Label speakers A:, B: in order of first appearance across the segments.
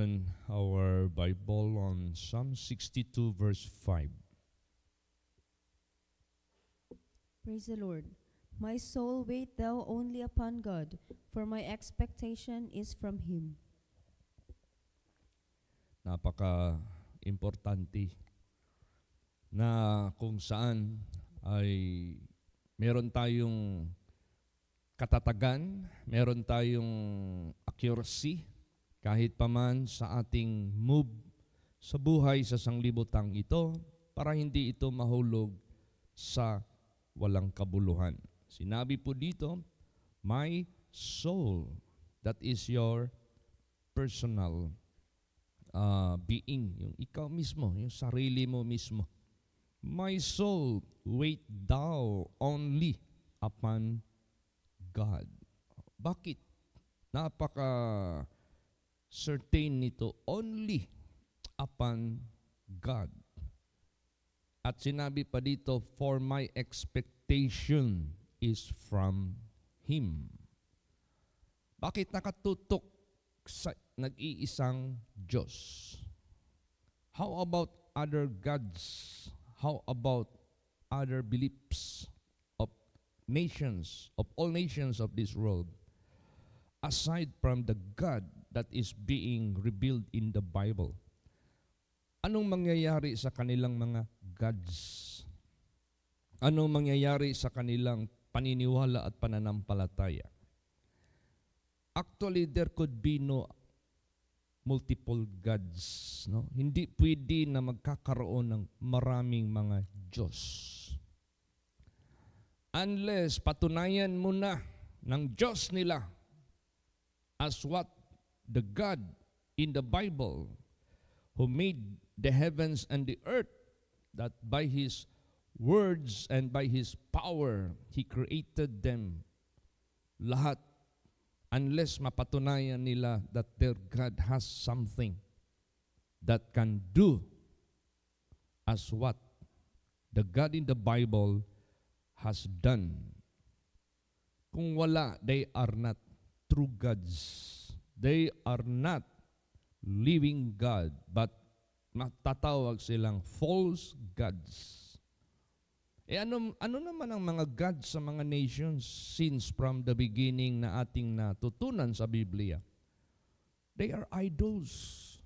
A: open our Bible on Psalm 62 verse 5.
B: Praise the Lord. My soul, wait thou only upon God, for my expectation is from Him.
A: Napaka-importante na kung saan ay meron tayong katatagan, meron tayong accuracy, kahit paman sa ating move sa buhay sa sanglibutang ito, para hindi ito mahulog sa walang kabuluhan. Sinabi po dito, my soul, that is your personal being, yung ikaw mismo, yung sarili mo mismo. My soul, wait thou only upon God. Bakit? Napaka-certain nito, only upon God. At sinabi pa dito, for my expectation is from Him. Bakit nakatutok sa nag-iisang Diyos? How about other gods? How about other beliefs of nations, of all nations of this world, aside from the God that is being revealed in the Bible? Anong mangyayari sa kanilang mga gods? Anong mangyayari sa kanilang paniniwala at pananampalataya? Actually, there could be no multiple gods. No? Hindi pwede na magkakaroon ng maraming mga Diyos. Unless patunayan mo na ng Diyos nila as what the God in the Bible who made the heavens and the earth, that by His words and by His power, He created them lahat. Unless mapatunayan nila that their God has something that can do as what the God in the Bible has done. Kung wala, they are not true gods. They are not living God, but matatawag silang false gods. Ano naman ang mga gods sa mga nations since from the beginning na ating natutunan sa Biblia? They are idols.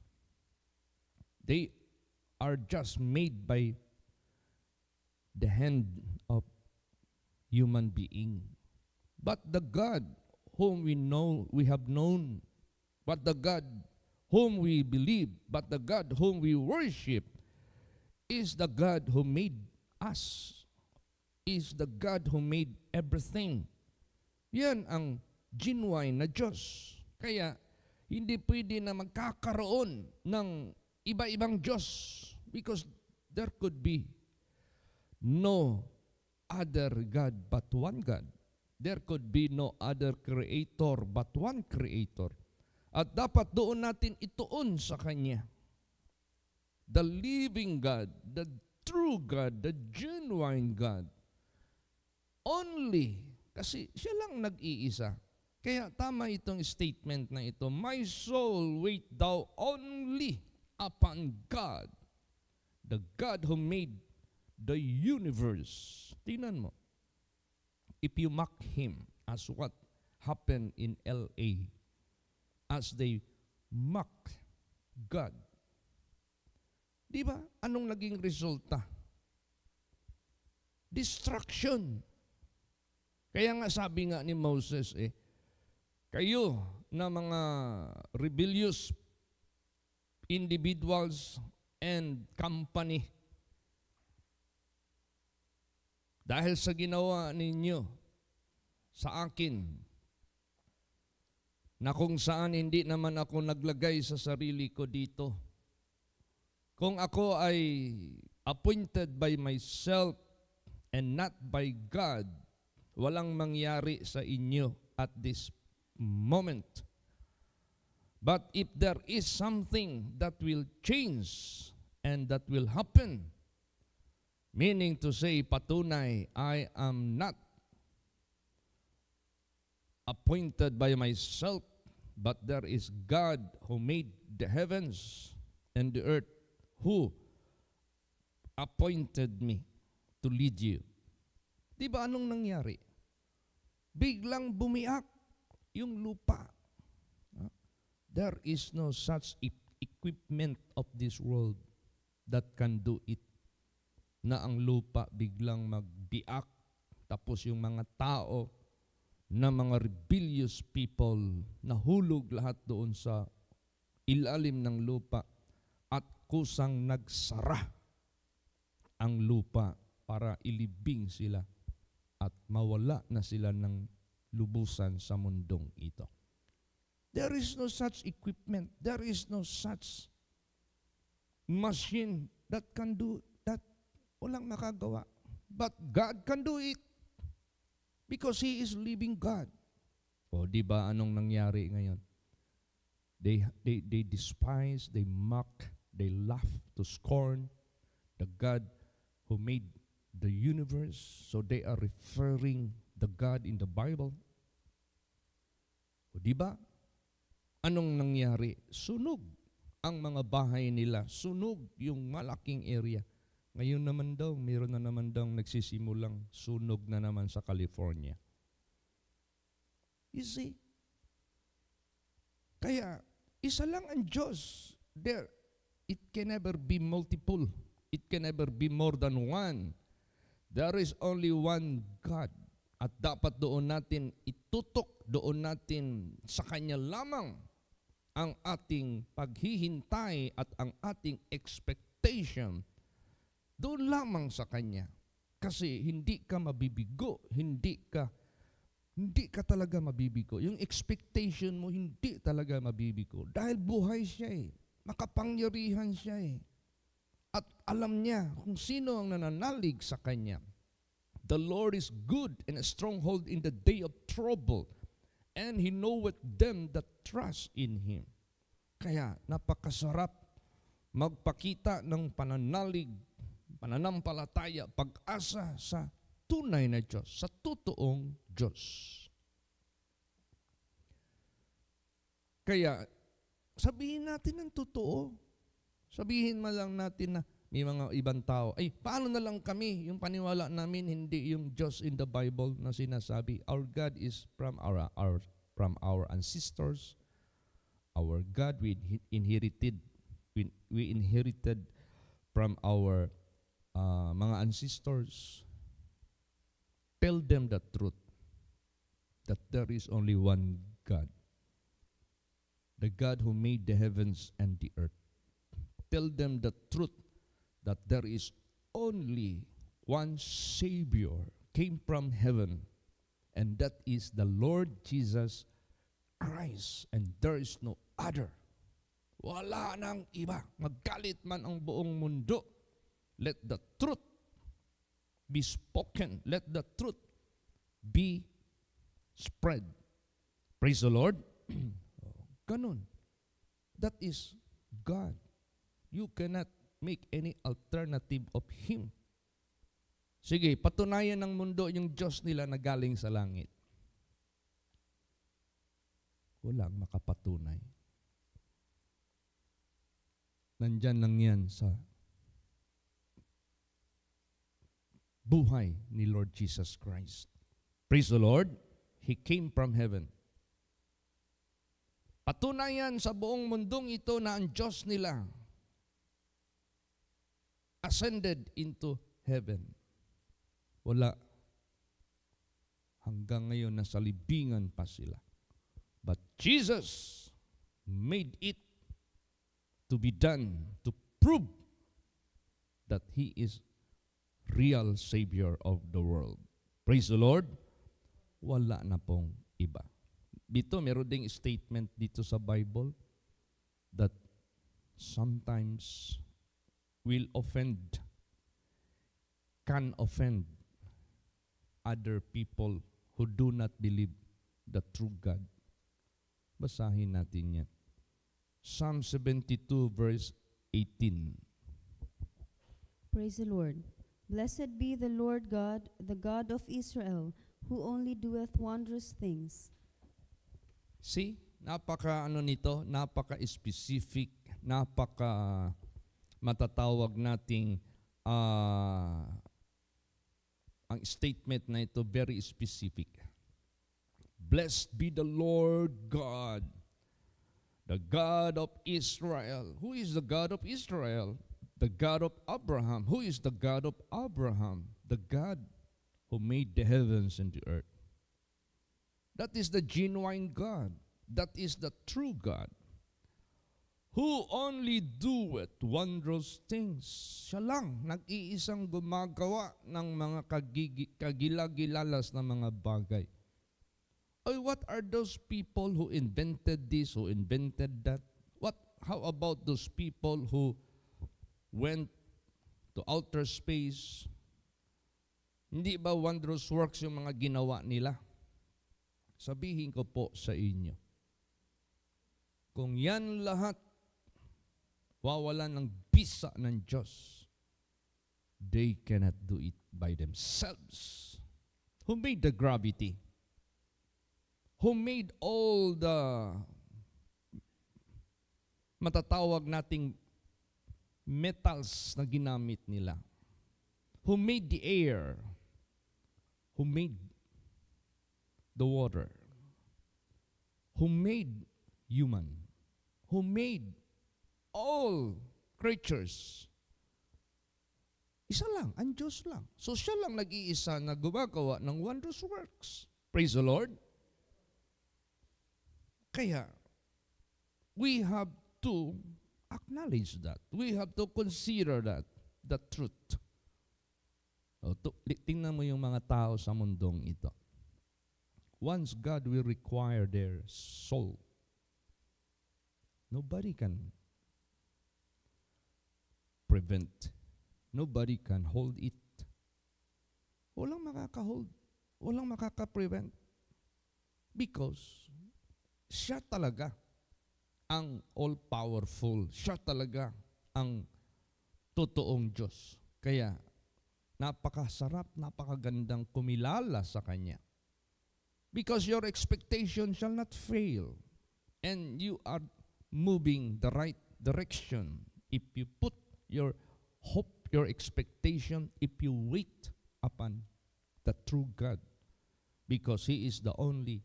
A: They are just made by the hand of human being. But the God whom we have known, but the God whom we believe, but the God whom we worship is the God who made us, is the God who made everything. Yan ang genuine na Diyos. Kaya hindi pwede na magkakaroon ng iba-ibang Diyos because there could be no other God but one God. There could be no other creator but one creator. At dapat doon natin ituon sa Kanya. The living God, the true God, the genuine God. Only, kasi siya lang nag-iisa. Kaya tama itong statement na ito, my soul, wait thou only upon God, the God who made the universe. Tingnan mo, if you mock Him as what happened in LA, as they mock God, di ba? Anong naging resulta? Destruction. Kaya nga sabi nga ni Moses, kayo na mga rebellious individuals and company, dahil sa ginawa ninyo sa akin, na kung saan hindi naman ako naglagay sa sarili ko dito. Kung ako ay appointed by myself and not by God, walang mangyari sa inyo at this moment. But if there is something that will change and that will happen, meaning to say, patunay, I am not appointed by myself, but there is God who made the heavens and the earth, who appointed me to lead you. Di ba anong nangyari? Biglang bumiak yung lupa. There is no such equipment of this world that can do it. Na ang lupa biglang magbiak, tapos yung mga tao na mga rebellious people nahulog lahat doon sa ilalim ng lupa at kusang nagsara ang lupa para ilibing sila at mawala na sila ng lubusan sa mundong ito. There is no such equipment. There is no such machine that can do that. Walang makagawa. But God can do it because He is living God. O di ba anong nangyari ngayon? They despise, they mock, they laugh to scorn the God who made the universe. So they are referring the God in the Bible. O di ba? Anong nangyari? Sunog ang mga bahay nila. Sunog yung malaking area. Ngayon naman daw, mayroon na naman daw nagsisimulang sunog na naman sa California. You see? Kaya, isa lang ang Diyos. There, it can never be multiple. It can never be more than one. There is only one God. At dapat doon natin itutok, doon natin sa Kanya lamang ang ating paghihintay at ang ating expectation. Doon lamang sa Kanya. Kasi hindi ka mabibigo, hindi ka talaga mabibigo. Yung expectation mo, hindi talaga mabibigo. Dahil buhay siya eh. Makapangyarihan siya eh. At alam niya kung sino ang nananalig sa Kanya. The Lord is good and a stronghold in the day of trouble, and He knoweth them that trust in Him. Kaya napakasarap magpakita ng pananalig, pananampalataya, pag-asa sa tunay na Diyos, sa totoong Diyos. Kaya sabihin natin ng totoo. Sabihin man lang natin na may mga ibang tao, ay, paano na lang kami? Yung paniwala namin, hindi yung Diyos in the Bible na sinasabi. Our God is from our ancestors. Our God we inherited from our mga ancestors. Tell them the truth, that there is only one God. The God who made the heavens and the earth. Tell them the truth, that there is only one Savior came from heaven, and that is the Lord Jesus Christ, and there is no other. Wala nang iba. Maggalit man ang buong mundo. Let the truth be spoken. Let the truth be spread. Praise the Lord. Ganun. That is God. You cannot make any alternative of Him. Sige, patunayan ng mundo yung Diyos nila na galing sa langit. Walang makapatunay. Nandyan lang yan sa buhay ni Lord Jesus Christ. Praise the Lord. He came from heaven. Patunayan sa buong mundong ito na ang Diyos nila ascended into heaven. Wala. Hanggang ngayon, nasa libingan pa sila. But Jesus made it to be done to prove that He is real Savior of the world. Praise the Lord. Wala na pong iba. Dito, meron ding statement dito sa Bible that sometimes can offend other people who do not believe the true God. Basahin natin yan. Psalm 72 verse 18.
B: Praise the Lord. Blessed be the Lord God, the God of Israel, who only doeth wondrous things.
A: See, Napaka ano nito, napaka-specific, napaka matatawag nating ang statement na ito very specific. Blessed be the Lord God, the God of Israel. Who is the God of Israel? The God of Abraham. Who is the God of Abraham? The God who made the heavens and the earth. That is the genuine God. That is the true God. Who only doeth wondrous things. Siya lang, nag-iisang gumagawa ng mga kagilagilalas na mga bagay. Oh, what are those people who invented this, who invented that? How about those people who went to outer space? Hindi ba wondrous works yung mga ginawa nila? Sabihin ko po sa inyo, kung yan lahat wawalan ng bisa ng Diyos, they cannot do it by themselves. Who made the gravity? Who made all the matatawag nating metals na ginamit nila? Who made the air? Who made the water? Who made human? Who made all creatures? Isa lang, ang Diyos lang. So siya lang nag-iisa na gumagawa ng wondrous works. Praise the Lord. Kaya, we have to acknowledge that. We have to consider that, the truth. Tingnan mo yung mga tao sa mundong ito. Once God will require their soul, nobody can prevent. Nobody can hold it. Walang makaka-hold. Walang makaka-prevent. Because siya talaga ang all-powerful. Siya talaga ang totoong Diyos. Kaya, napakasarap, napakagandang kumilala sa Kanya. Because your expectation shall not fail. And you are moving the right direction. If you put your hope, your expectation, if you wait upon the true God. Because He is the only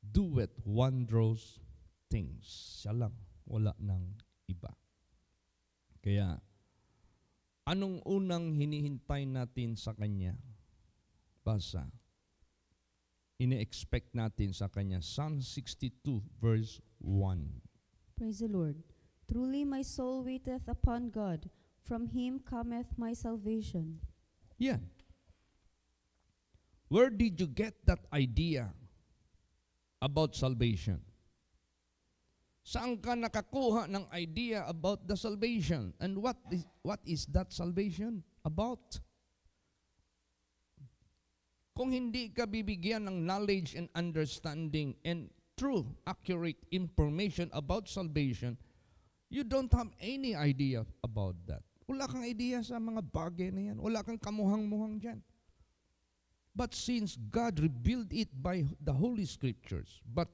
A: doeth wondrous things. Siya lang, wala nang iba. Kaya, anong unang hinihintay natin sa Kanya? Basa. Ine-expect natin sa Kanya. Psalm 62 verse 1.
B: Praise the Lord. Truly my soul waiteth upon God. From Him cometh my salvation.
A: Yan. Where did you get that idea about salvation? Saan ka nakakuha ng idea about the salvation? And what is that salvation about? Kung hindi ka bibigyan ng knowledge and understanding and true, accurate information about salvation, you don't have any idea about that. Wala kang idea sa mga bagay na yan. Wala kang kamuhang-muhang dyan. But since God revealed it by the Holy Scriptures, by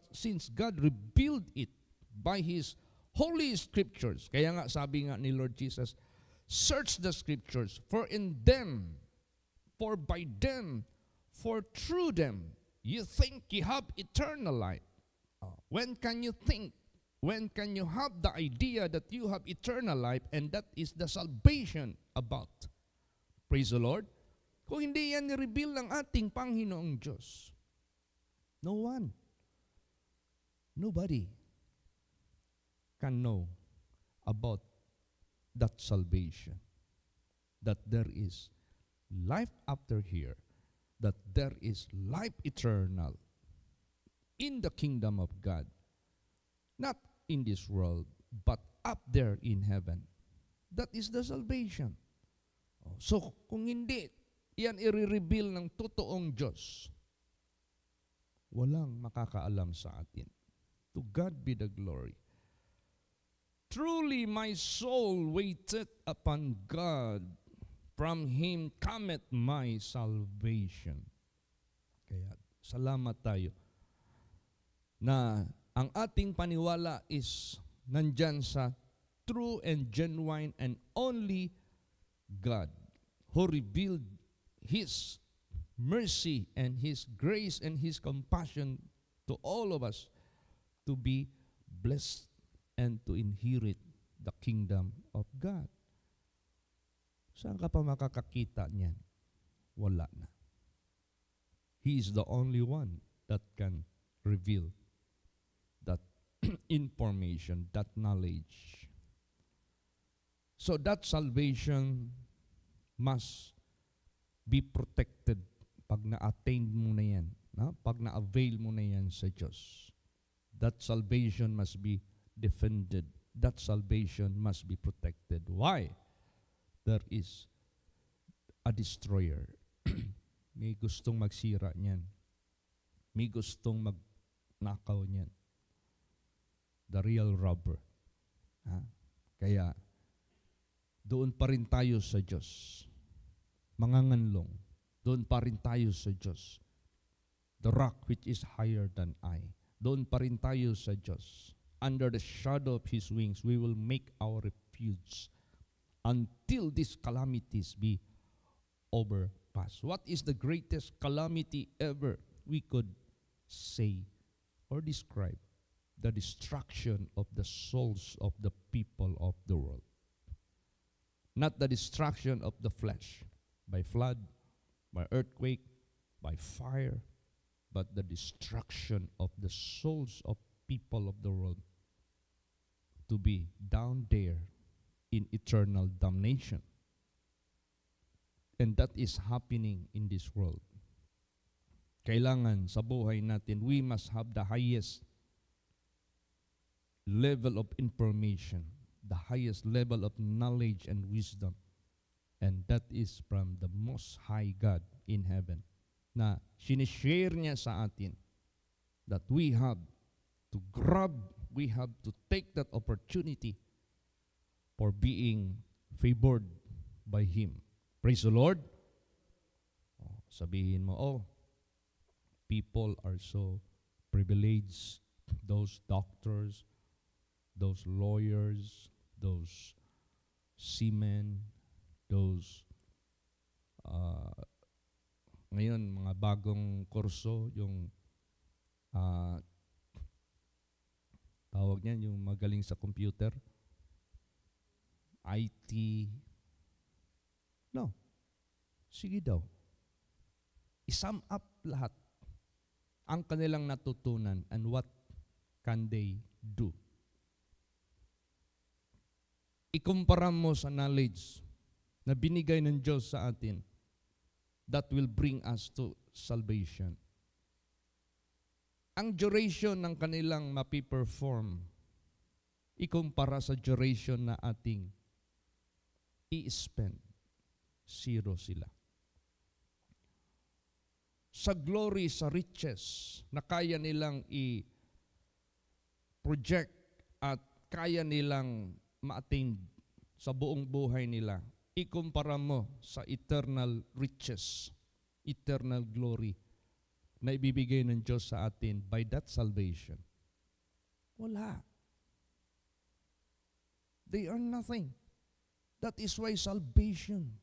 A: His Holy Scriptures, kaya nga sabi nga ni Lord Jesus, search the Scriptures, for by them, for through them, you think you have eternal life. When can you think? When can you have the idea that you have eternal life and that is the salvation about? Praise the Lord. Kung hindi yan ni-reveal ng ating Panginoong Diyos, no one, nobody can know about that salvation, that there is life after here, that there is life eternal in the kingdom of God, not in this world, but up there in heaven. That is the salvation. So, kung hindi yan i-reveal ng totoong Diyos, walang makakaalam sa atin. To God be the glory. Truly my soul waiteth upon God. From Him cometh my salvation. Kaya salamat tayo na Ang ating paniwala is nandyan sa true and genuine and only God who revealed His mercy and His grace and His compassion to all of us to be blessed and to inherit the kingdom of God. Saan ka pa makakakita niyan? Wala na. He is the only one that can reveal that information, that knowledge. So that salvation must be protected pag na-attain mo na yan, pag na-avail mo na yan sa Diyos. That salvation must be defended. That salvation must be protected. Why? There is a destroyer. May gustong magsira niyan. May gustong magnakaw niyan. The real robber. Kaya, doon pa rin tayo sa Diyos. Manganganlong. Doon pa rin tayo sa Diyos. The rock which is higher than I. Doon pa rin tayo sa Diyos. Under the shadow of His wings, we will make our refuge until these calamities be overpassed. What is the greatest calamity ever we could say or describe? The destruction of the souls of the people of the world. Not the destruction of the flesh by flood, by earthquake, by fire, but the destruction of the souls of people of the world to be down there in eternal damnation. And that is happening in this world. Kailangan sa buhay natin, we must have the highest level of information, the highest level of knowledge and wisdom. And that is from the Most High God in heaven, na sinishare niya sa atin that we have to grab, we have to take that opportunity for being favored by Him. Praise the Lord. Sabihin mo, people are so privileged, those doctors, those lawyers, those seamen, those ngayon mga bagong kurso, yung tawag niyan, yung magaling sa computer, IT. No. Sige daw. I-sum up lahat ang kanilang natutunan and what can they do. Ikumpara mo sa knowledge na binigay ng Diyos sa atin that will bring us to salvation. Ang duration ng kanilang mapiperform, ikumpara sa duration na ating i-spend, zero sila. Sa glory, sa riches na kaya nilang i-project at kaya nilang ma-attain sa buong buhay nila, ikumpara mo sa eternal riches, eternal glory na ibibigay ng Diyos sa atin by that salvation. Wala. They are nothing. That is why salvation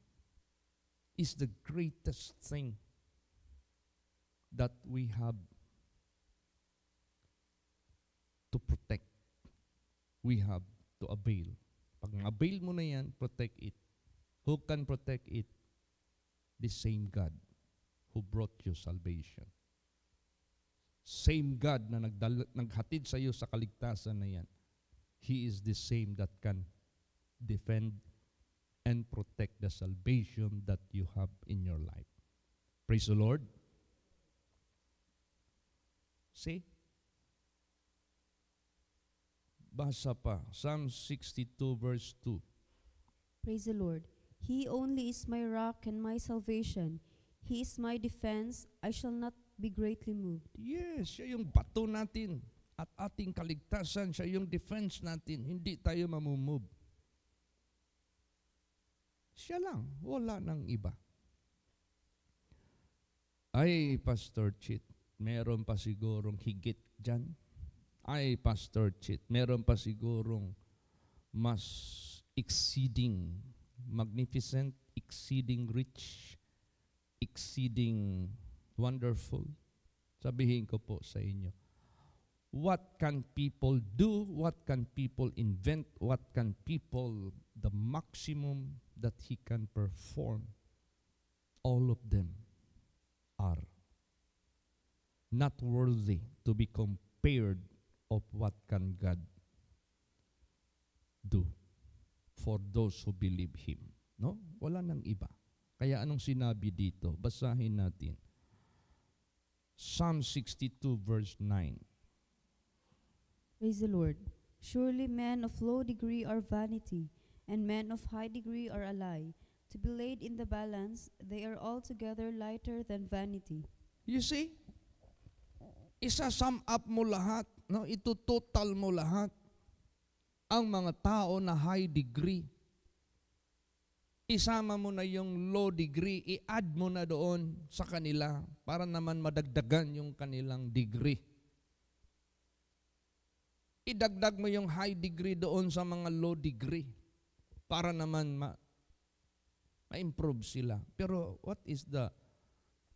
A: is the greatest thing that we have to protect. We have to avail. Pag avail mo na yan, protect it. Who can protect it? The same God who brought you salvation. Same God na naghatid sa iyo sa kaligtasan na yan. He is the same that can defend and protect the salvation that you have in your life. Praise the Lord. See? Basa pa. Psalm 62 verse 2.
B: Praise the Lord. He only is my rock and my salvation. He is my defense. I shall not be greatly moved.
A: Yes, siya yung bato natin at ating kaligtasan. Siya yung defense natin. Hindi tayo mamumove. Siya lang. Wala nang iba. Ay, Pastor Chit, meron pa sigurong higit dyan. Ay, Pastor Chit, meron pa sigurong mas exceeding, magnificent, exceeding rich, exceeding wonderful. Sabihin ko po sa inyo, what can people do? What can people invent? What can people, the maximum that he can perform? All of them are not worthy to be compared of what can God do for those who believe Him. No? Wala nang iba. Kaya anong sinabi dito? Basahin natin. Psalm 62 verse 9.
B: Praise the Lord. Surely men of low degree are vanity, and men of high degree are a lie. To be laid in the balance, they are altogether lighter than vanity.
A: You see? Isa-sum up mo lahat, no? Itutotal mo lahat. Ang mga tao na high degree, isama mo na yung low degree, i-add mo na doon sa kanila para naman madagdagan yung kanilang degree. Idagdag mo yung high degree doon sa mga low degree para naman ma-improve sila. Pero what is the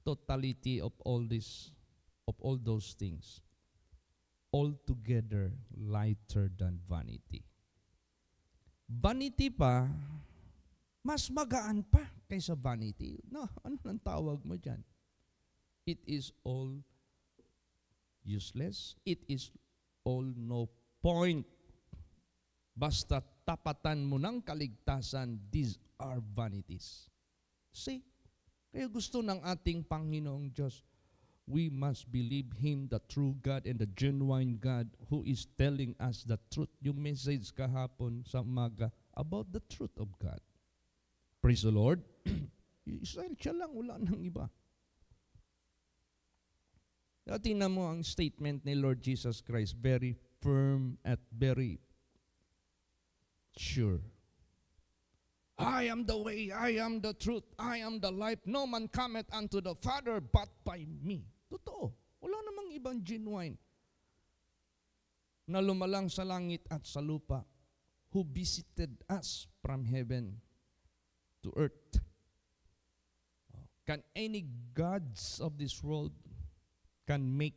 A: totality of all this, of all those things? Altogether lighter than vanity. Vanity pa, mas magaan pa kaysa vanity. No, ano nang tawag mo dyan? It is all useless. It is all no point. Basta tapatan mo ng kaligtasan, these are vanities. See? Kaya gusto ng ating Panginoong Diyos, we must believe Him, the true God and the genuine God who is telling us the truth. Yung message kahapon sa umaga about the truth of God. Praise the Lord. Israel, siya lang, wala nang iba. Tingnan mo ang statement ni Lord Jesus Christ, very firm at very sure. I am the way, I am the truth, I am the life. No man cometh unto the Father but by me. Totoo. Wala namang ibang genuine na lumalang sa langit at sa lupa who visited us from heaven to earth. Can any gods of this world can make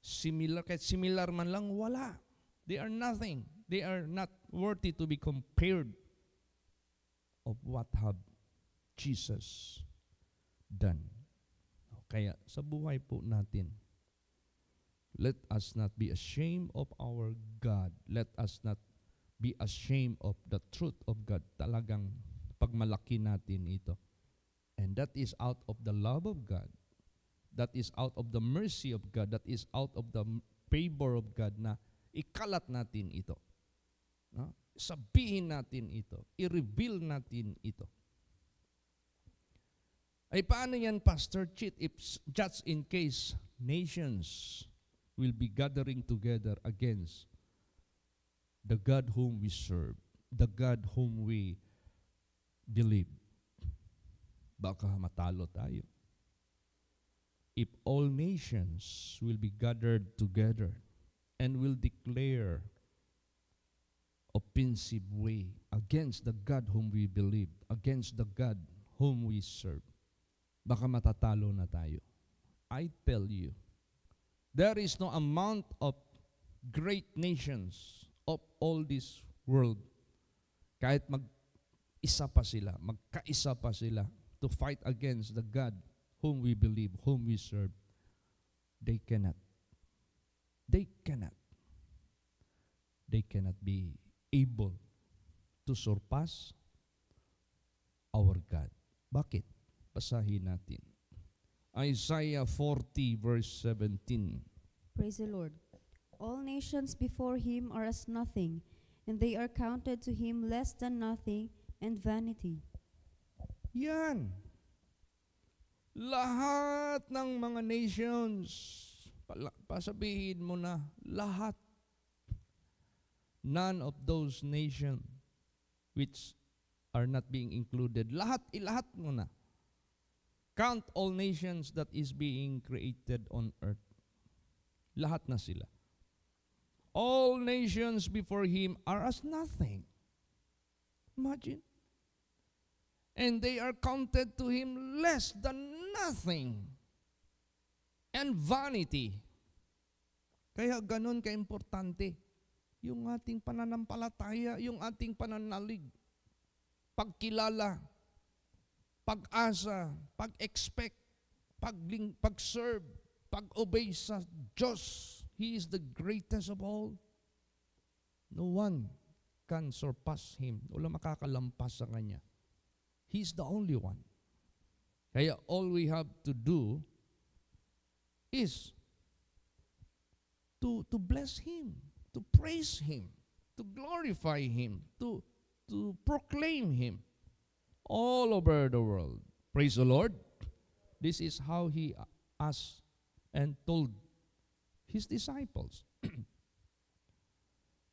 A: similar, kahit similar man lang, wala. They are nothing. They are not worthy to be compared of what have Jesus done. Kaya sa buhay po natin, let us not be ashamed of our God. Let us not be ashamed of the truth of God. Talagang pagmalaki natin ito. And that is out of the love of God. That is out of the mercy of God. That is out of the favor of God na ikalat natin ito. No? Sabihin natin ito. I-reveal natin ito. Ay paano yan, Pastor Chit, if just in case nations will be gathering together against the God whom we serve, the God whom we believe? Baka matalo tayo. If all nations will be gathered together and will declare offensive way against the God whom we believe, against the God whom we serve, baka matatalo na tayo. I tell you, there is no amount of great nations of all this world, kahit mag-isa pa sila, magkaisa pa sila to fight against the God whom we believe, whom we serve, they cannot. They cannot. They cannot be able to surpass our God. Bakit? Basahin natin. Isaiah 40 verse 17.
B: Praise the Lord. All nations before Him are as nothing, and they are counted to Him less than nothing and vanity.
A: Yan. Lahat ng mga nations, pasabihin mo na, lahat. None of those nations which are not being included. Lahat, ilahat mo na. Count all nations that is being created on earth. Lahat na sila. All nations before him are as nothing. Imagine. And they are counted to him less than nothing. And vanity. Kaya ganun ka-importante. Yung ating pananampalataya, yung ating pananalig, pagkilala, pag-asa, pag-expect, pag-serve, pag-obey sa Diyos. He is the greatest of all. No one can surpass Him. Wala makakalampas sa Kanya. He is the only one. Kaya all we have to do is to bless Him, to praise Him, to glorify Him, to proclaim Him all over the world. Praise the Lord. This is how He asked and told His disciples,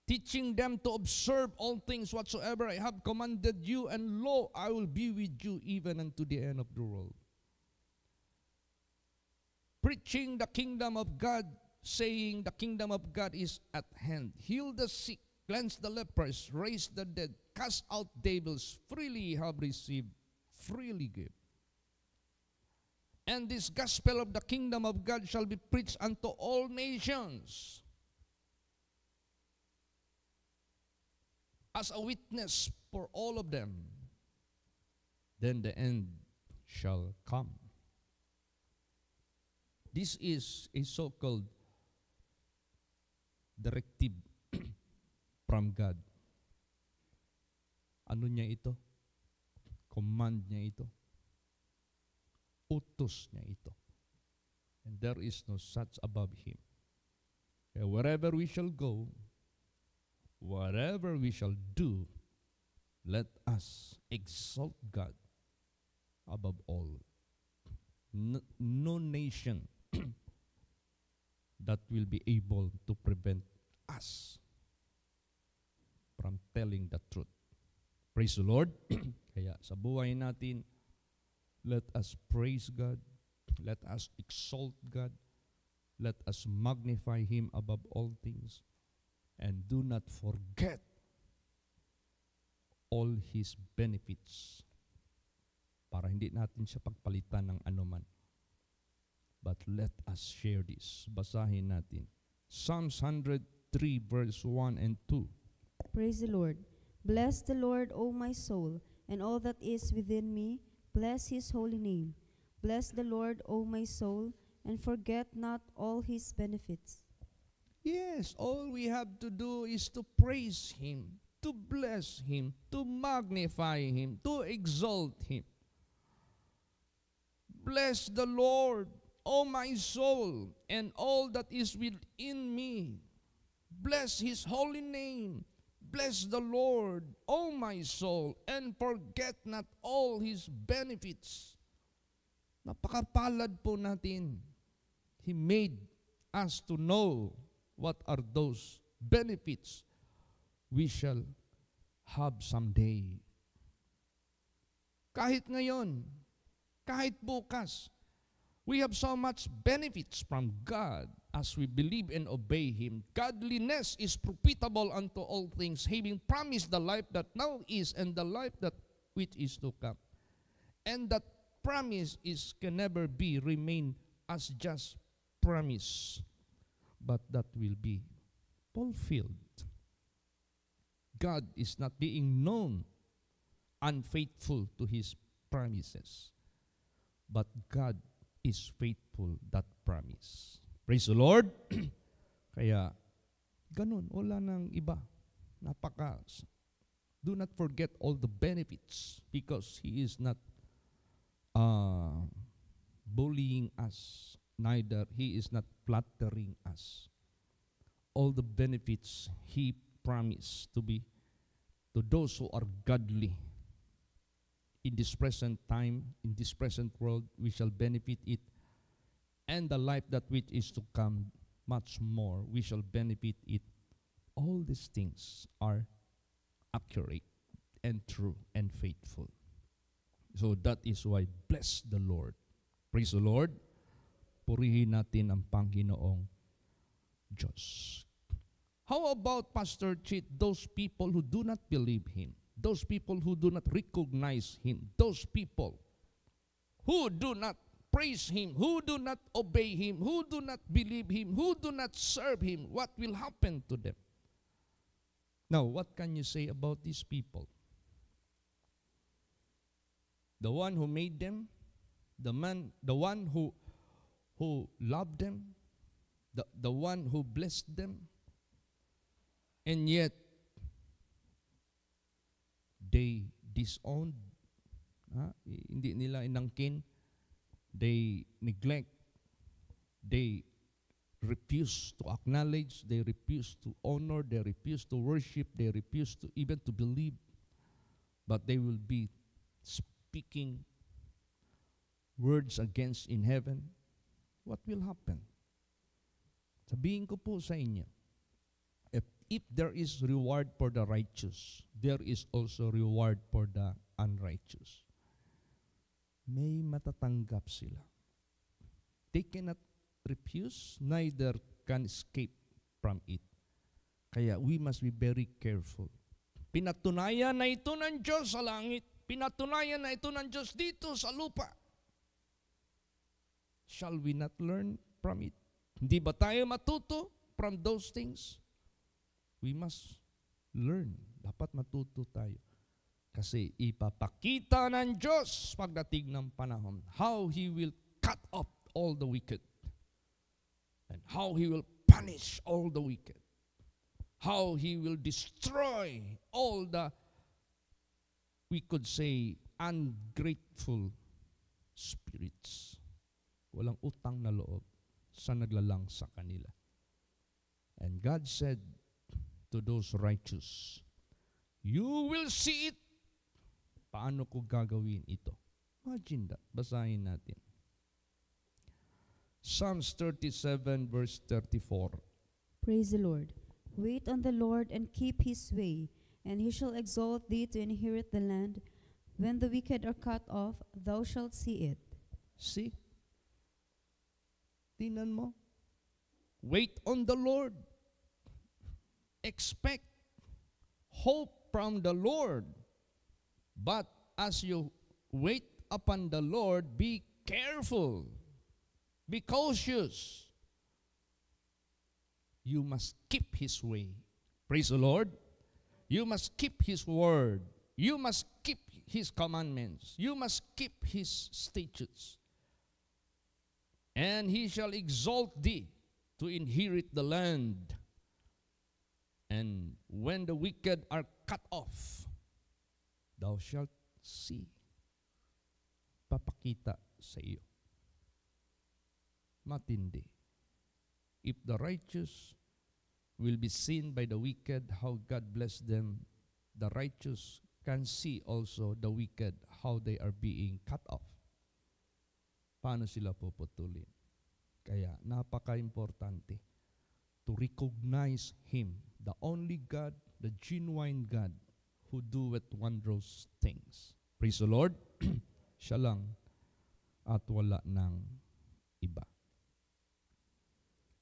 A: teaching them to observe all things whatsoever I have commanded you, and lo, I will be with you even unto the end of the world. Preaching the kingdom of God, saying the kingdom of God is at hand. Heal the sick, cleanse the lepers, raise the dead, cast out devils, freely have received, freely give. And this gospel of the kingdom of God shall be preached unto all nations as a witness for all of them. Then the end shall come. This is a so-called directive from God. Ano niya ito? Command niya ito. Utos niya ito. And there is no such above Him. Okay, wherever we shall go, whatever we shall do, let us exalt God above all. No nation that will be able to prevent us from telling the truth. Praise the Lord. Kaya sa buhay natin, let us praise God. Let us exalt God. Let us magnify Him above all things. And do not forget all His benefits para hindi natin siya pagpalitan ng anuman. But let us share this. Basahin natin. Psalms 103 verse 1 and 2.
B: Praise the Lord. Bless the Lord, O my soul, and all that is within me. Bless His holy name. Bless the Lord, O my soul, and forget not all His benefits.
A: Yes, all we have to do is to praise Him, to bless Him, to magnify Him, to exalt Him. Bless the Lord, O my soul, and all that is within me. Bless His holy name. Bless the Lord, O my soul, and forget not all His benefits. Napakapalad po natin. He made us to know what are those benefits we shall have someday. Kahit ngayon, kahit bukas, we have so much benefits from God as we believe and obey Him. Godliness is profitable unto all things, having promised the life that now is and the life that which is to come. And that promise can never be remain as just promise, but that will be fulfilled. God is not being known unfaithful to His promises, but God is faithful that promise. Praise the Lord. Kaya, ganun, wala nang iba. Do not forget all the benefits because He is not bullying us. Neither He is not flattering us. All the benefits He promised to be to those who are godly. In this present time, in this present world, we shall benefit it. And the life that which is to come, much more, we shall benefit it. All these things are accurate and true and faithful. So that is why, bless the Lord. Praise the Lord. Purihin natin ang Panginoong Diyos. How about Pastor Chit, those people who do not believe him, those people who do not recognize him, those people who do not praise him, who do not obey him, who do not believe him, who do not serve him, what will happen to them? Now, what can you say about these people? The one who made them, the one who loved them, the one who blessed them, and yet they disowned, hindi nila inangkin, they neglect, they refuse to acknowledge, they refuse to honor, they refuse to worship, they refuse to even to believe, but they will be speaking words against in heaven. What will happen? Sabihin ko po sa inyo, if there is reward for the righteous, there is also reward for the unrighteous. May matatanggap sila. They cannot refuse, neither can escape from it. Kaya we must be very careful. Pinatunayan na ito ng Diyos sa langit. Pinatunayan na ito ng Diyos dito sa lupa. Shall we not learn from it? Hindi ba tayo matuto from those things? We must learn. Dapat matuto tayo. Kasi ipapakita ng Diyos pagdating ng panahon how He will cut off all the wicked. And how He will punish all the wicked. How He will destroy all the, we could say, ungrateful spirits. Walang utang na loob sa naglalang sa kanila. And God said to those righteous, you will see it. Paano ko gagawin ito? Imagine that. Basahin natin. Psalms 37 verse 34.
B: Praise the Lord. Wait on the Lord and keep His way, and He shall exalt thee to inherit the land. When the wicked are cut off, thou shalt see it.
A: See? Tingnan mo. Wait on the Lord. Expect hope from the Lord. But as you wait upon the Lord, be careful. Be cautious. You must keep His way. Praise the Lord. You must keep His word. You must keep His commandments. You must keep His statutes. And He shall exalt thee to inherit the land. And when the wicked are cut off, thou shalt see. Papakita sa iyo. Matindi. If the righteous will be seen by the wicked, how God bless them, the righteous can see also the wicked, how they are being cut off. Paano sila puputulin? Kaya napaka-importante to recognize Him, the only God, the genuine God, who doeth wondrous things. Praise the Lord. Siya lang at wala ng iba.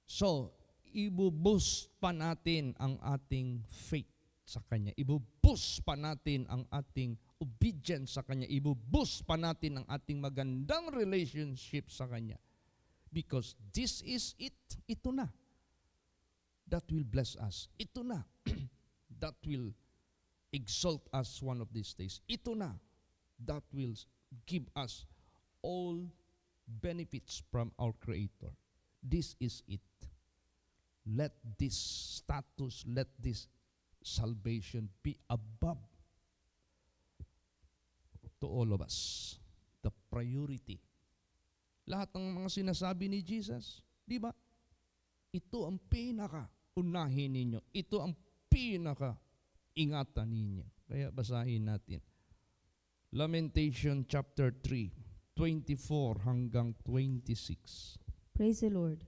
A: So, ibu-boost pa natin ang ating faith sa Kanya. Ibu-boost pa natin ang ating obedience sa Kanya. Ibu-boost pa natin ang ating magandang relationship sa Kanya. Because this is it. Ito na. That will bless us. Ito na. That will exalt us one of these days. Ito na. That will give us all benefits from our Creator. This is it. Let this status, let this salvation be above to all of us. The priority. Lahat ng mga sinasabi ni Jesus, di ba? Ito ang pinaka-unahin ninyo. Ito ang pinaka-ingatan ninyo. Kaya basahin natin. Lamentation chapter 3, 24 hanggang 26.
B: Praise the Lord.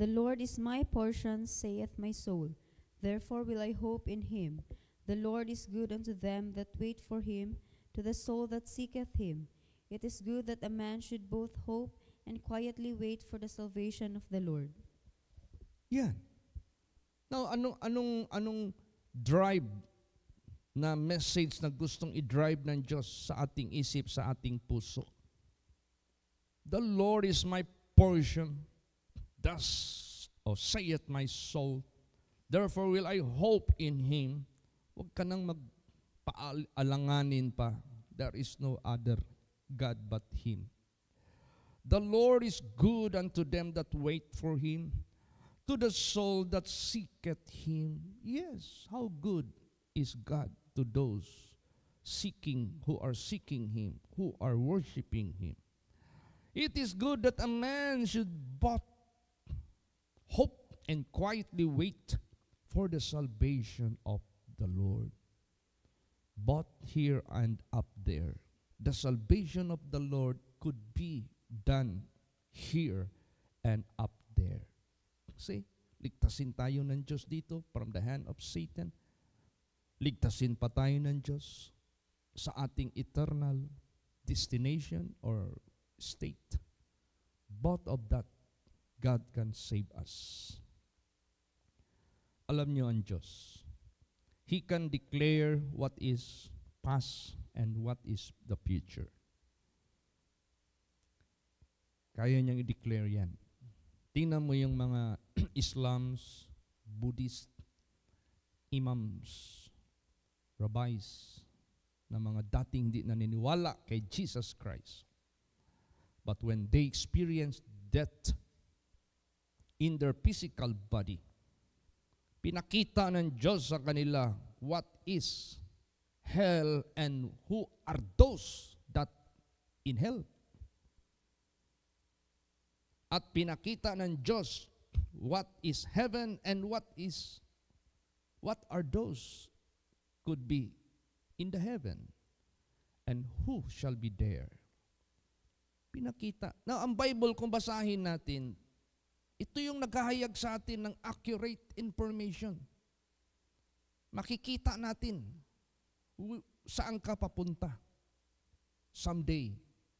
B: The Lord is my portion, saith my soul. Therefore will I hope in Him. The Lord is good unto them that wait for Him, to the soul that seeketh Him. It is good that a man should both hope and quietly wait for the salvation of the Lord.
A: Yan. Now, anong drive na message na gustong i-drive ng Diyos sa ating isip, sa ating puso? The Lord is my portion, thus, saith my soul, therefore will I hope in Him. Huwag ka nang magpaalanganin pa. There is no other God but Him. The Lord is good unto them that wait for Him, to the soul that seeketh Him. Yes, how good is God to those who are seeking Him, who are worshiping Him. It is good that a man should both hope and quietly wait for the salvation of the Lord. Both here and up there. The salvation of the Lord could be done here and up there. See, ligtasin tayo ng Diyos dito from the hand of Satan. Ligtasin pa tayo ng Diyos sa ating eternal destination or state. Both of that, God can save us. Alam niyo ang Diyos, He can declare what is past and what is the future. Kaya niyang i-declare yan. Tingnan mo yung mga Islams, Buddhist, imams, rabbis, na mga dating hindi naniniwala kay Jesus Christ. But when they experienced death in their physical body, pinakita ng Diyos sa kanila what is hell and who are those that in hell. At pinakita ng Diyos what is heaven and what are those could be in the heaven and who shall be there. Pinakita. Now, ang Bible, kung basahin natin, ito yung naghahayag sa atin ng accurate information. Makikita natin saan ka papunta. Someday,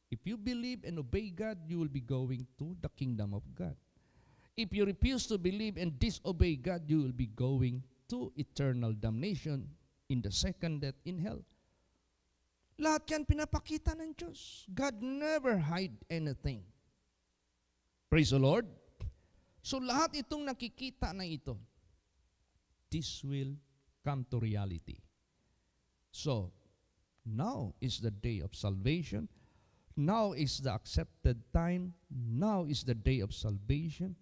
A: if you believe and obey God, you will be going to the kingdom of God. If you refuse to believe and disobey God, you will be going to eternal damnation in the second death in hell. Lahat yan pinapakita ng Diyos. God never hide anything. Praise the Lord. So lahat itong nakikita na ito, this will come to reality. So, now is the day of salvation. Now is the accepted time. Now is the day of salvation.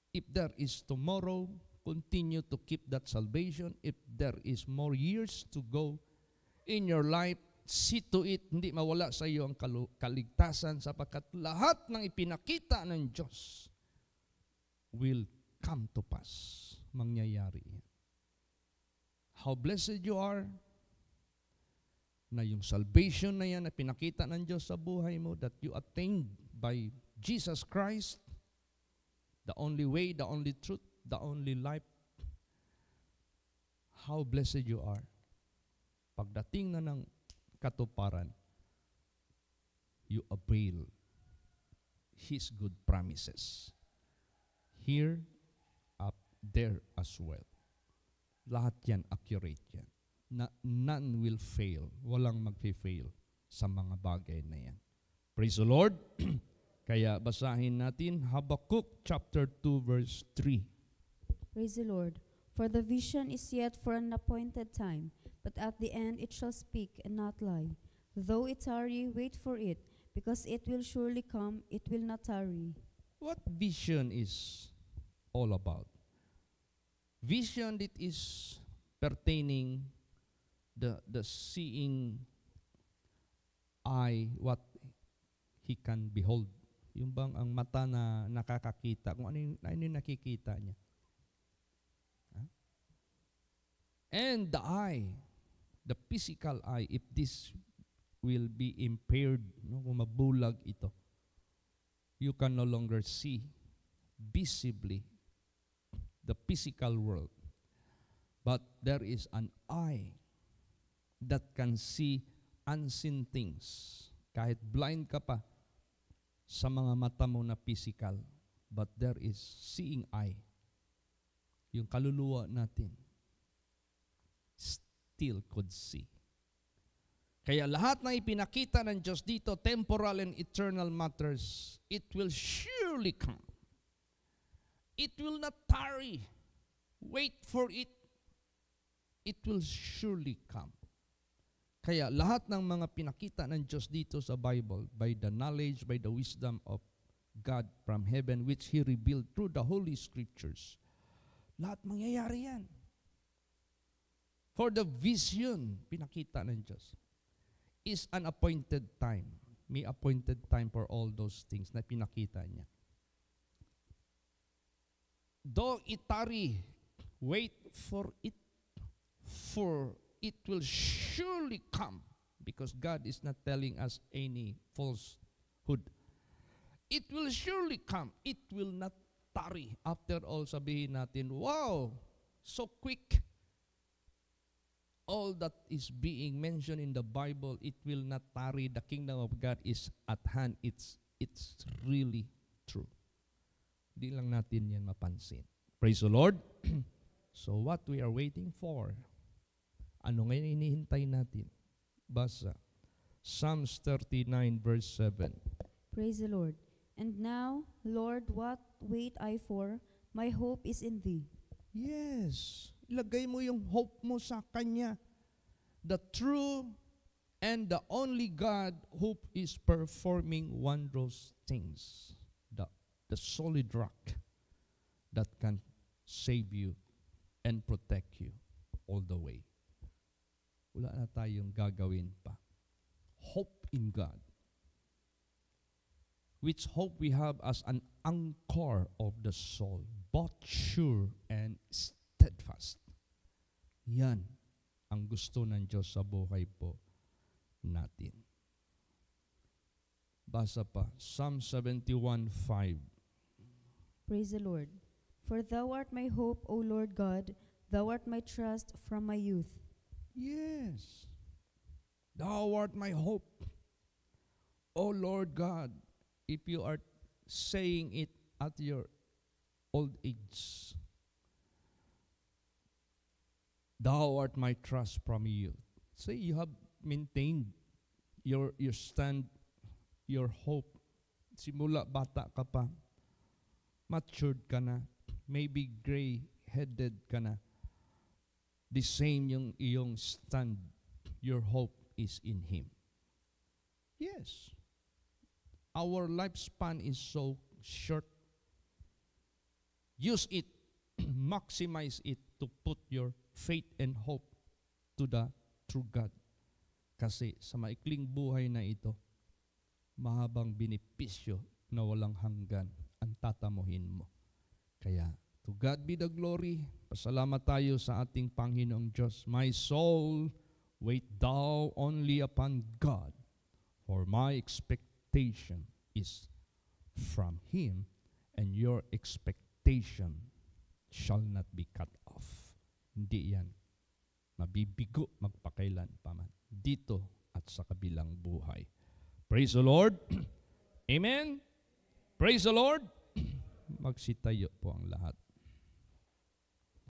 A: If there is tomorrow, continue to keep that salvation. If there is more years to go in your life, see to it, hindi mawala sa iyo ang kaligtasan sapagkat lahat ng ipinakita ng Diyos will come to pass. Mangyayari. How blessed you are na yung salvation na yan na pinakita ng Diyos sa buhay mo that you attained by Jesus Christ, the only way, the only truth, the only life. How blessed you are. Pagdating na ng katuparan, you avail His good promises. Here, up there as well. Lahat yan, accurate yan. None will fail. Walang magfe-fail sa mga bagay na yan. Praise the Lord. Kaya basahin natin Habakkuk chapter 2 verse 3.
B: Praise the Lord. For the vision is yet for an appointed time, but at the end it shall speak and not lie. Though it tarry, wait for it, because it will surely come, it will not tarry.
A: What vision is all about? Vision that is pertaining the seeing eye, what he can behold. Yung bang ang mata na nakakakita, kung ano yung nakikita niya. Huh? And the eye, the physical eye, if this will be impaired, no, kung mabulag ito, you can no longer see visibly the physical world. But there is an eye that can see unseen things. Kahit blind ka pa sa mga mata mo na physical, but there is seeing eye yung kaluluwa natin, still could see. Kaya lahat na ipinakita ng Diyos dito, temporal and eternal matters, it will surely come. It will not tarry. Wait for it. It will surely come. Kaya lahat ng mga pinakita ng Diyos dito sa Bible, by the knowledge, by the wisdom of God from heaven, which He revealed through the Holy Scriptures, lahat mangyayari yan. For the vision, pinakita ng Diyos, is an appointed time. May appointed time for all those things na pinakita niya. Though it tarry, wait for it will surely come, because God is not telling us any falsehood. It will surely come. It will not tarry. After all, sabihin natin, wow, so quick. All that is being mentioned in the Bible, it will not tarry. The kingdom of God is at hand. It's really true. Di lang natin yan mapansin. Praise the Lord. So what we are waiting for? Ano ngayon inihintay natin? Basa. Psalms 39 verse 7.
B: Praise the Lord. And now, Lord, what wait I for? My hope is in Thee.
A: Yes. Ilagay mo yung hope mo sa Kanya. The true and the only God who is performing wondrous things. The solid rock that can save you and protect you all the way. Wala na tayong gagawin pa. Hope in God. Which hope we have as an anchor of the soul, both sure and steadfast. Yan ang gusto ng Diyos sa buhay po natin. Basa pa, Psalm 71:5.
B: Praise the Lord. For Thou art my hope, O Lord God, Thou art my trust from my youth.
A: Yes. Thou art my hope, O Lord God. If you are saying it at your old age, Thou art my trust from you. Say you have maintained your stand, your hope. Simula bata ka pa, matured ka na, maybe gray-headed ka na. The same yung iyong stand, your hope is in Him. Yes. Our lifespan is so short. Use it, maximize it to put your faith and hope to the true God. Kasi sa maikling buhay na ito, mahabang benepisyo na walang hanggan ang tatamuhin mo. Kaya, to God be the glory. Pasalamat tayo sa ating Panginoong Diyos. My soul, wait thou only upon God, for my expectation is from Him, and your expectation shall not be cut off. Hindi yan mabibigo magpakailan pa man, dito at sa kabilang buhay. Praise the Lord. Amen. Praise the Lord. Magsitayo po ang lahat.